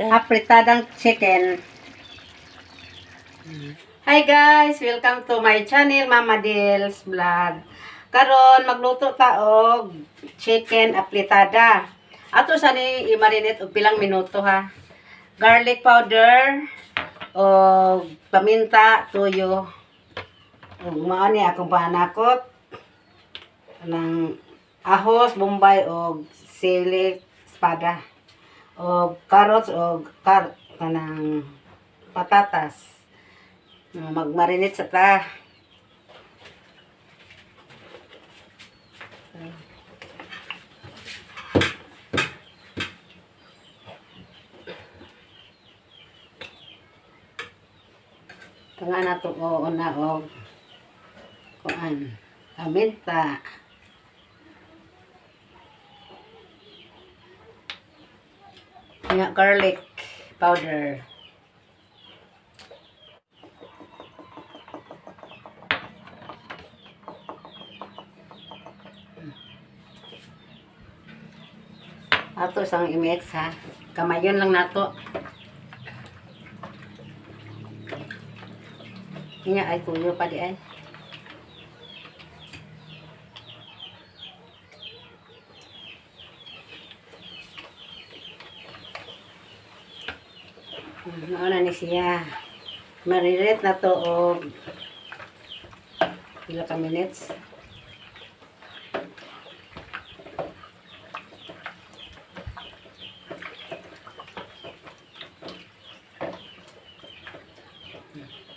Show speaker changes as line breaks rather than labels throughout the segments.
Apritadang chicken. Hi guys, welcome to my channel Mama Dils Vlog. Karon magluto ta og chicken apritada. Ato sa ni i-marinate og pilang minuto ha. Garlic powder og paminta, tuyo. Ug mao ni akong panakot ng ahos, bombay og sili espada. O carrots o kanang patatas. Magmarinate sa ta. Tanga na to o una o kuan. Paminta. Garlic powder. Ato sang i-mix ha. Kamayon lang nato. Inya ay tuyo pa di ay. Ano ni siya. Marinate na to o pila ka minutes.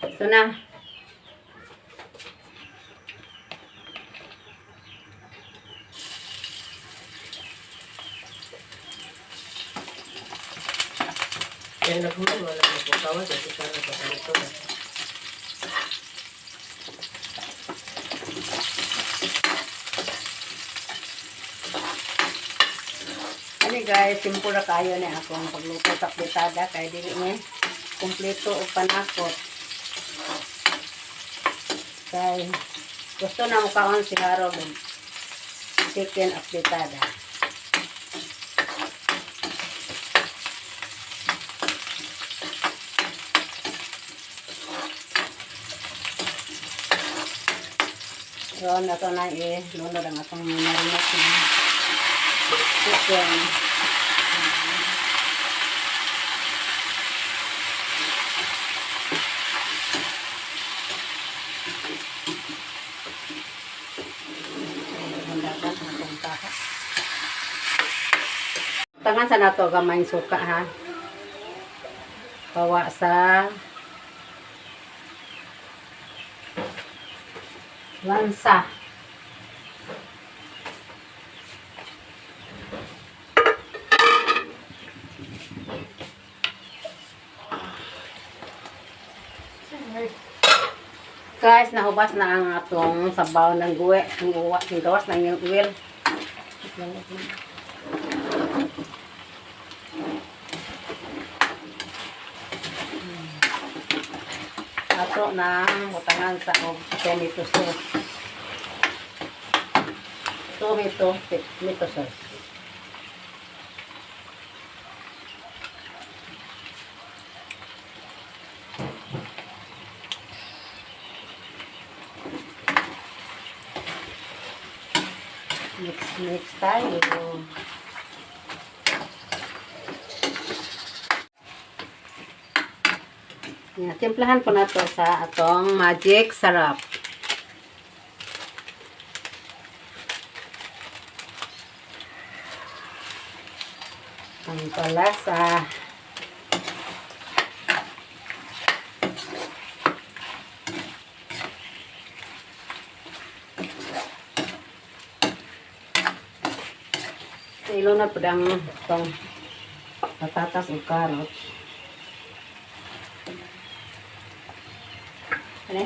Ito na.
Yan na po, wala na po kawas at isa na pakalito na.
Ano guys, simple na kayo na akong pagluto sa apritada kaya dili ni kumpleto o panakot. Kaya gusto na mukaon si Harold chicken apritada. So, nato na lunod ang atong marinate na chicken. Tangan sa nato gamay suka ha. Bawa sa lansa. Guys, nahubas na ang atong sabaw ng guwe. Ang uwa, gawas na yung oil. Ato na butangan sa tomato sauce. Tomato sauce. Mix tayo. Yan, timplahan po na to sa atong magic sarap. Ang palasa. Ilunod po ang itong patatas o carrots. Ano?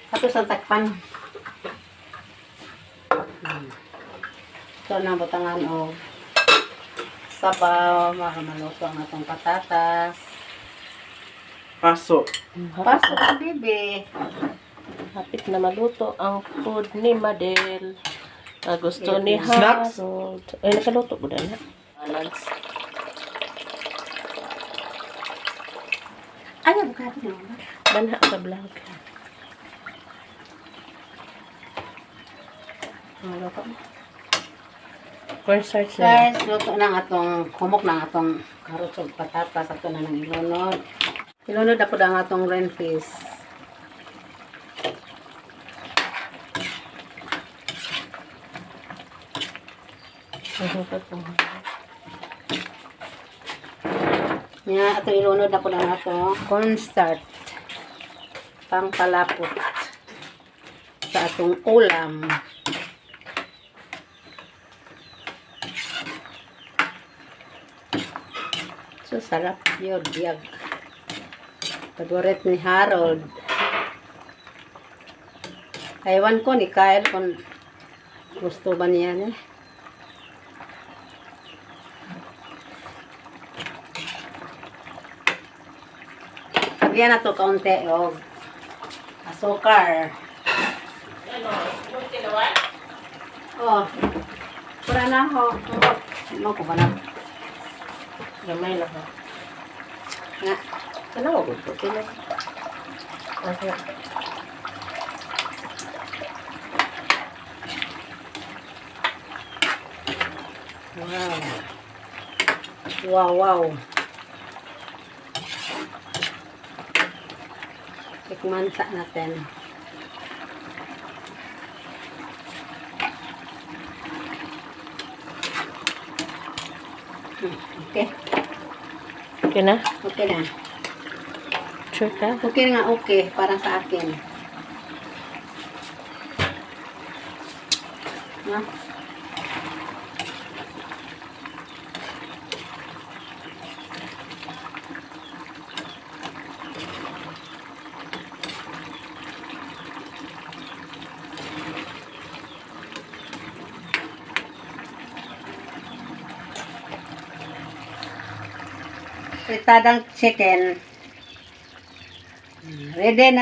Satu sa takpan. So, na butangan o sabaw, makamaluto ang atong patatas.
Paso.
Paso ka, bibi.
Hapit na maluto ang food ni Madel. Na gusto ni
Snacks?
Harold. Ay, nakaluto ko na. Balance.
Ay, bukati na.
Banha sa vlog.
Ano ko?
Cornstarch na.
Guys, luto na ang atong, humok na ang atong karot ug patatas. Ato na ng ilunod. Ilunod ako ang atong green fish. Nga, ato ilunod ako ng atong cornstarch. Pangpalapot sa atong ulam. So, sarap yun. Biyag. Paborit ni Harold. Ewan ko ni Kyle kung gusto ba niya eh. Sabihan na to kaunti o asukar. Oh. Pura na ho. Ano ko ba na?
Gamay na ha.
Nga.
Ano ko gusto? Tino. Okay.
Wow. Wow, wow. Tikman sa natin. Okay.
Okay na?
Okay na.
Sure ka?
Okay nga okay. Para sa akin. Ha? Fritadang chicken. Ready na.